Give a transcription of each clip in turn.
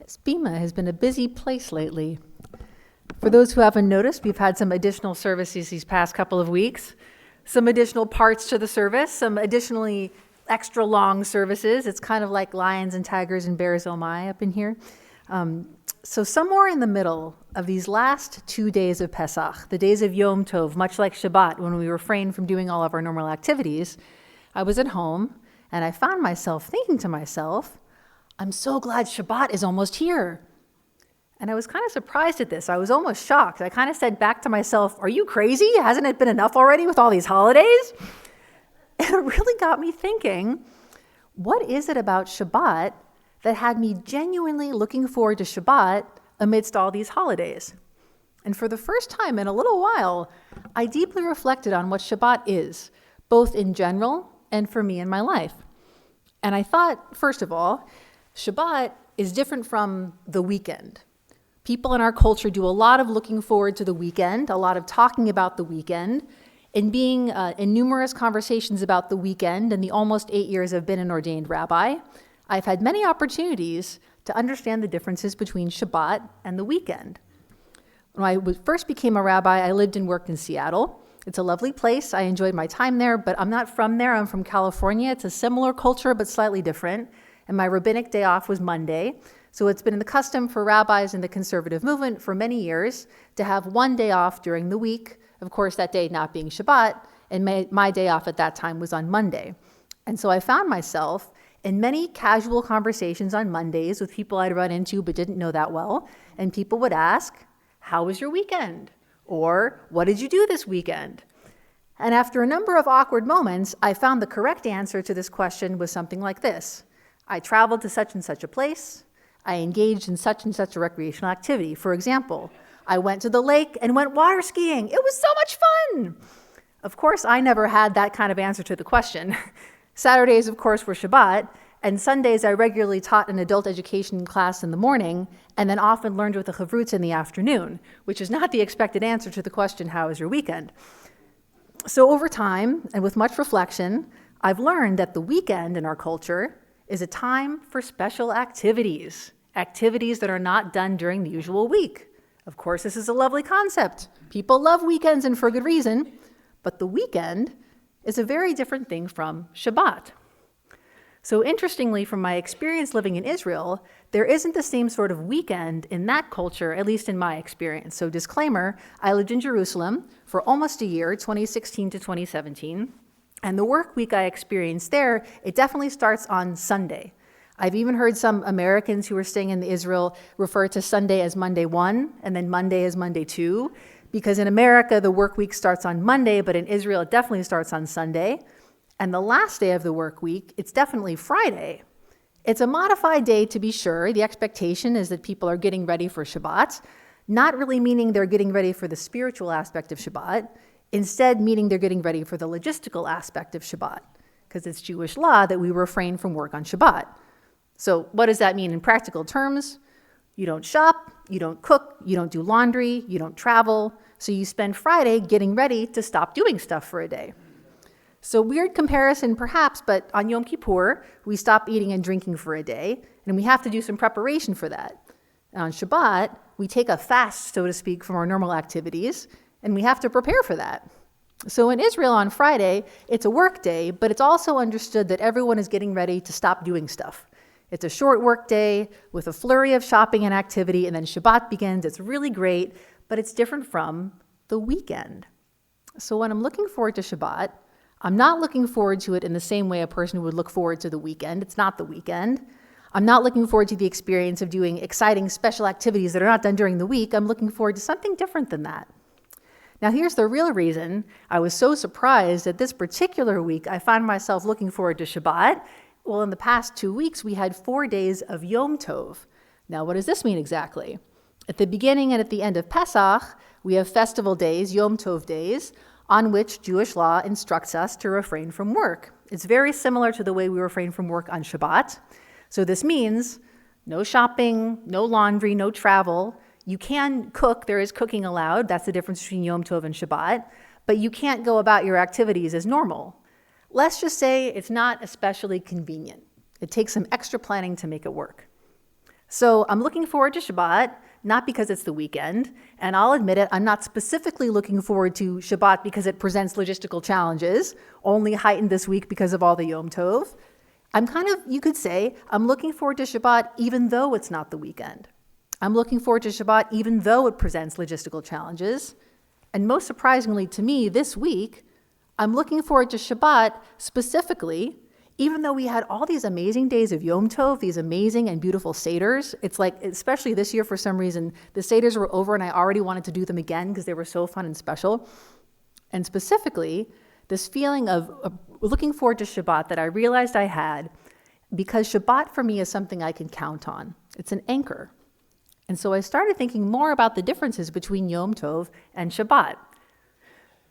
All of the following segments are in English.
Spima has been a busy place lately. For those who haven't noticed, we've had some additional services these past couple of weeks, some additional parts to the service, some additionally extra long services. It's kind of like lions and tigers and bears, oh my, up in here. So somewhere in the middle of these last 2 days of Pesach, the days of Yom Tov, much like Shabbat, when we refrained from doing all of our normal activities, I was at home and I found myself thinking to myself, I'm so glad Shabbat is almost here. And I was kind of surprised at this. I was almost shocked. I kind of said back to myself, are you crazy? Hasn't it been enough already with all these holidays? And it really got me thinking, what is it about Shabbat that had me genuinely looking forward to Shabbat amidst all these holidays? And for the first time in a little while, I deeply reflected on what Shabbat is, both in general and for me in my life. And I thought, first of all, Shabbat is different from the weekend. People in our culture do a lot of looking forward to the weekend, a lot of talking about the weekend, and being in numerous conversations about the weekend in the almost 8 years I've been an ordained rabbi. I've had many opportunities to understand the differences between Shabbat and the weekend. When I first became a rabbi, I lived and worked in Seattle. It's a lovely place. I enjoyed my time there, but I'm not from there. I'm from California. It's a similar culture, but slightly different. And my rabbinic day off was Monday. So it's been the custom for rabbis in the conservative movement for many years to have one day off during the week. Of course, that day not being Shabbat, and my day off at that time was on Monday. And so I found myself in many casual conversations on Mondays with people I'd run into but didn't know that well. And people would ask, how was your weekend? Or what did you do this weekend? And after a number of awkward moments, I found the correct answer to this question was something like this. I traveled to such and such a place. I engaged in such and such a recreational activity. For example, I went to the lake and went water skiing. It was so much fun. Of course, I never had that kind of answer to the question. Saturdays, of course, were Shabbat, and Sundays I regularly taught an adult education class in the morning and then often learned with the chavrutz in the afternoon, which is not the expected answer to the question, how was your weekend? So over time, and with much reflection, I've learned that the weekend in our culture is a time for special activities that are not done during the usual week. Of course, this is a lovely concept. People love weekends and for good reason, but the weekend is a very different thing from Shabbat. So interestingly, from my experience living in Israel, there isn't the same sort of weekend in that culture, at least in my experience. So disclaimer, I lived in Jerusalem for almost a year, 2016 to 2017. And the work week I experienced there, it definitely starts on Sunday. I've even heard some Americans who are staying in Israel refer to Sunday as Monday 1 and then Monday as Monday 2, because in America, the work week starts on Monday, but in Israel, it definitely starts on Sunday. And the last day of the work week, it's definitely Friday. It's a modified day to be sure. The expectation is that people are getting ready for Shabbat, not really meaning they're getting ready for the spiritual aspect of Shabbat, instead meaning they're getting ready for the logistical aspect of Shabbat, because it's Jewish law that we refrain from work on Shabbat. So what does that mean in practical terms? You don't shop, you don't cook, you don't do laundry, you don't travel, so you spend Friday getting ready to stop doing stuff for a day. So weird comparison perhaps, but on Yom Kippur, we stop eating and drinking for a day, and we have to do some preparation for that. And on Shabbat, we take a fast, so to speak, from our normal activities, and we have to prepare for that. So in Israel on Friday, it's a work day, but it's also understood that everyone is getting ready to stop doing stuff. It's a short work day with a flurry of shopping and activity, and then Shabbat begins. It's really great, but it's different from the weekend. So when I'm looking forward to Shabbat, I'm not looking forward to it in the same way a person would look forward to the weekend. It's not the weekend. I'm not looking forward to the experience of doing exciting special activities that are not done during the week. I'm looking forward to something different than that. Now, here's the real reason I was so surprised that this particular week I found myself looking forward to Shabbat. Well, in the past 2 weeks, we had 4 days of Yom Tov. Now, what does this mean exactly? At the beginning and at the end of Pesach, we have festival days, Yom Tov days, on which Jewish law instructs us to refrain from work. It's very similar to the way we refrain from work on Shabbat. So this means no shopping, no laundry, no travel. You can cook, there is cooking allowed. That's the difference between Yom Tov and Shabbat. But you can't go about your activities as normal. Let's just say it's not especially convenient. It takes some extra planning to make it work. So I'm looking forward to Shabbat, not because it's the weekend, and I'll admit it, I'm not specifically looking forward to Shabbat because it presents logistical challenges, only heightened this week because of all the Yom Tov. You could say, I'm looking forward to Shabbat even though it's not the weekend. I'm looking forward to Shabbat even though it presents logistical challenges. And most surprisingly to me this week, I'm looking forward to Shabbat specifically, even though we had all these amazing days of Yom Tov, these amazing and beautiful Seders. It's like, especially this year for some reason, the Seders were over and I already wanted to do them again because they were so fun and special. And specifically, this feeling of looking forward to Shabbat that I realized I had, because Shabbat for me is something I can count on. It's an anchor. And so I started thinking more about the differences between Yom Tov and Shabbat.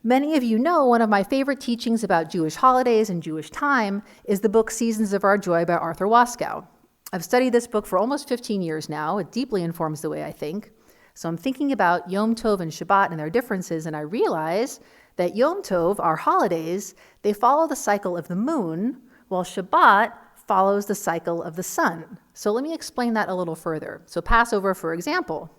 Many of you know one of my favorite teachings about Jewish holidays and Jewish time is the book Seasons of Our Joy by Arthur Waskow. I've studied this book for almost 15 years now. It deeply informs the way I think. So I'm thinking about Yom Tov and Shabbat and their differences, and I realize that Yom Tov, our holidays, they follow the cycle of the moon, while Shabbat follows the cycle of the sun. So let me explain that a little further. So Passover, for example.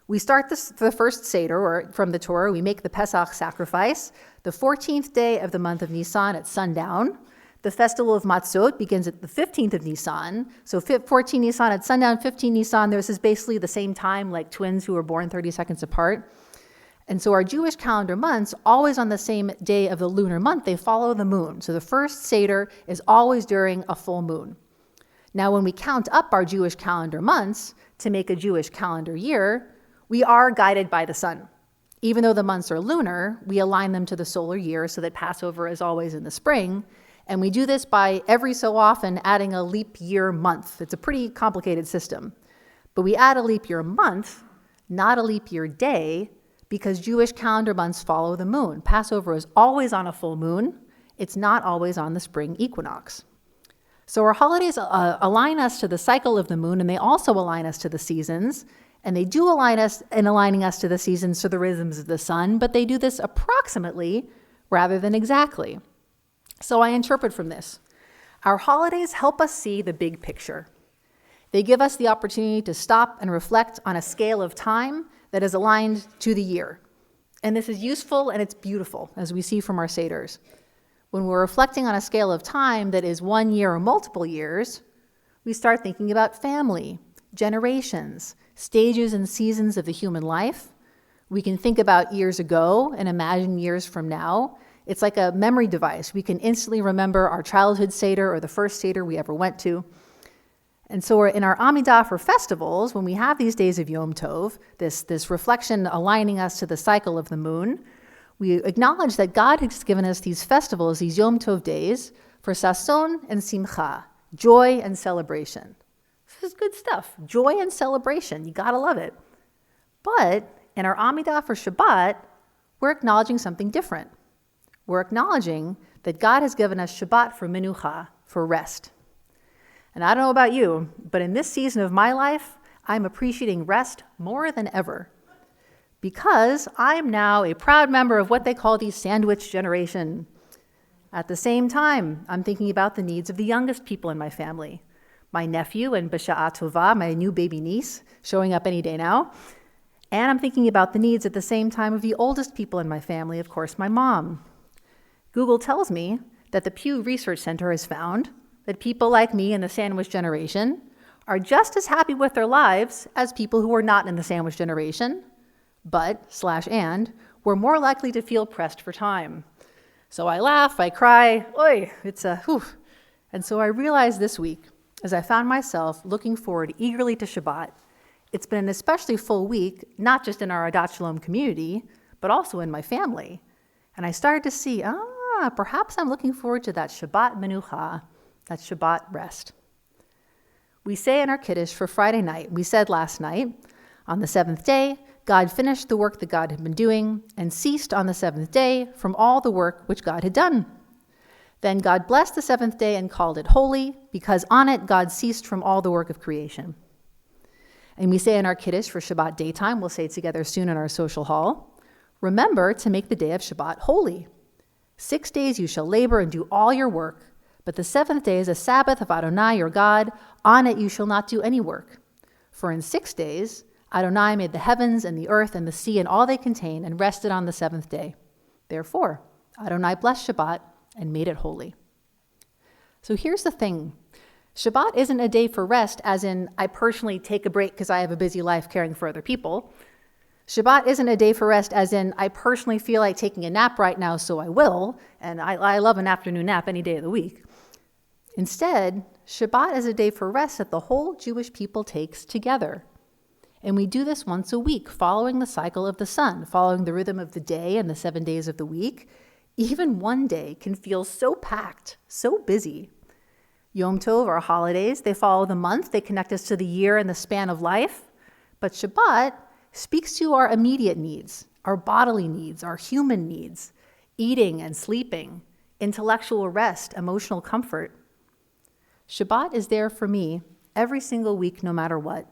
We start the first Seder, or from the Torah, we make the Pesach sacrifice, the 14th day of the month of Nisan at sundown. The festival of Matzot begins at the 15th of Nisan. So 14 Nisan at sundown, 15 Nisan, this is basically the same time, like twins who were born 30 seconds apart. And so our Jewish calendar months, always on the same day of the lunar month, they follow the moon. So the first Seder is always during a full moon. Now, when we count up our Jewish calendar months to make a Jewish calendar year, we are guided by the sun. Even though the months are lunar, we align them to the solar year so that Passover is always in the spring. And we do this by every so often adding a leap year month. It's a pretty complicated system. But we add a leap year month, not a leap year day, because Jewish calendar months follow the moon. Passover is always on a full moon. It's not always on the spring equinox. So our holidays align us to the cycle of the moon, and they also align us to the seasons. And they do align us in aligning us to the seasons to the rhythms of the sun, but they do this approximately rather than exactly. So I interpret from this. Our holidays help us see the big picture. They give us the opportunity to stop and reflect on a scale of time that is aligned to the year. And this is useful and it's beautiful, as we see from our Seders. When we're reflecting on a scale of time that is 1 year or multiple years, we start thinking about family, generations, stages and seasons of the human life. We can think about years ago and imagine years from now. It's like a memory device. We can instantly remember our childhood Seder or the first Seder we ever went to. And so in our Amidah for festivals, when we have these days of Yom Tov, this reflection aligning us to the cycle of the moon, we acknowledge that God has given us these festivals, these Yom Tov days, for Sason and Simcha, joy and celebration. This is good stuff. Joy and celebration. You gotta love it. But in our Amidah for Shabbat, we're acknowledging something different. We're acknowledging that God has given us Shabbat for Menucha, for rest. And I don't know about you, but in this season of my life, I'm appreciating rest more than ever. Because I'm now a proud member of what they call the sandwich generation. At the same time, I'm thinking about the needs of the youngest people in my family. My nephew and B'sha'a Tova, my new baby niece, showing up any day now. And I'm thinking about the needs at the same time of the oldest people in my family, of course, my mom. Google tells me that the Pew Research Center has found that people like me in the sandwich generation are just as happy with their lives as people who are not in the sandwich generation, but, we're more likely to feel pressed for time. So I laugh, I cry, oi, it's a whew. And so I realized this week, as I found myself looking forward eagerly to Shabbat, it's been an especially full week, not just in our Adat Shalom community, but also in my family. And I started to see, perhaps I'm looking forward to that Shabbat Menucha, that Shabbat rest. We say in our Kiddush for Friday night, we said last night, on the seventh day, God finished the work that God had been doing and ceased on the seventh day from all the work which God had done. Then God blessed the seventh day and called it holy, because on it God ceased from all the work of creation. And we say in our Kiddush for Shabbat daytime, we'll say it together soon in our social hall, remember to make the day of Shabbat holy. 6 days you shall labor and do all your work, but the seventh day is a Sabbath of Adonai your God. On it you shall not do any work. For in 6 days, Adonai made the heavens and the earth and the sea and all they contain and rested on the seventh day. Therefore, Adonai blessed Shabbat and made it holy. So here's the thing. Shabbat isn't a day for rest, as in I personally take a break because I have a busy life caring for other people. Shabbat isn't a day for rest, as in I personally feel like taking a nap right now, so I will, and I love an afternoon nap any day of the week. Instead, Shabbat is a day for rest that the whole Jewish people takes together. And we do this once a week, following the cycle of the sun, following the rhythm of the day and the 7 days of the week. Even one day can feel so packed, so busy. Yom Tov, our holidays, they follow the month, they connect us to the year and the span of life. But Shabbat speaks to our immediate needs, our bodily needs, our human needs, eating and sleeping, intellectual rest, emotional comfort. Shabbat is there for me every single week, no matter what,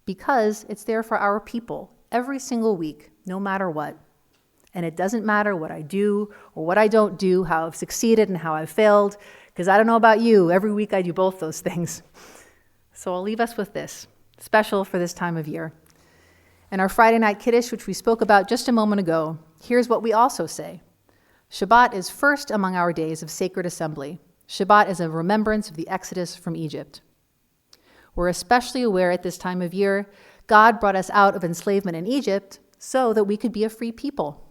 because it's there for our people every single week, no matter what. And it doesn't matter what I do or what I don't do, how I've succeeded and how I've failed, because I don't know about you, every week I do both those things. So I'll leave us with this, special for this time of year. In our Friday night Kiddush, which we spoke about just a moment ago, here's what we also say. Shabbat is first among our days of sacred assembly. Shabbat is a remembrance of the Exodus from Egypt. We're especially aware at this time of year, God brought us out of enslavement in Egypt so that we could be a free people.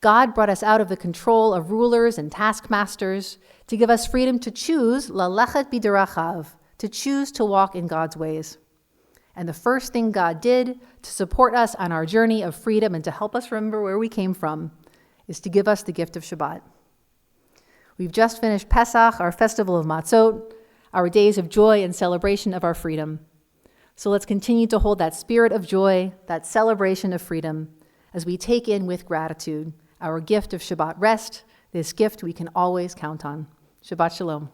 God brought us out of the control of rulers and taskmasters to give us freedom to choose, lalechet b'derachav, to choose to walk in God's ways. And the first thing God did to support us on our journey of freedom and to help us remember where we came from is to give us the gift of Shabbat. We've just finished Pesach, our festival of Matzot, our days of joy and celebration of our freedom. So let's continue to hold that spirit of joy, that celebration of freedom, as we take in with gratitude our gift of Shabbat rest, this gift we can always count on. Shabbat Shalom.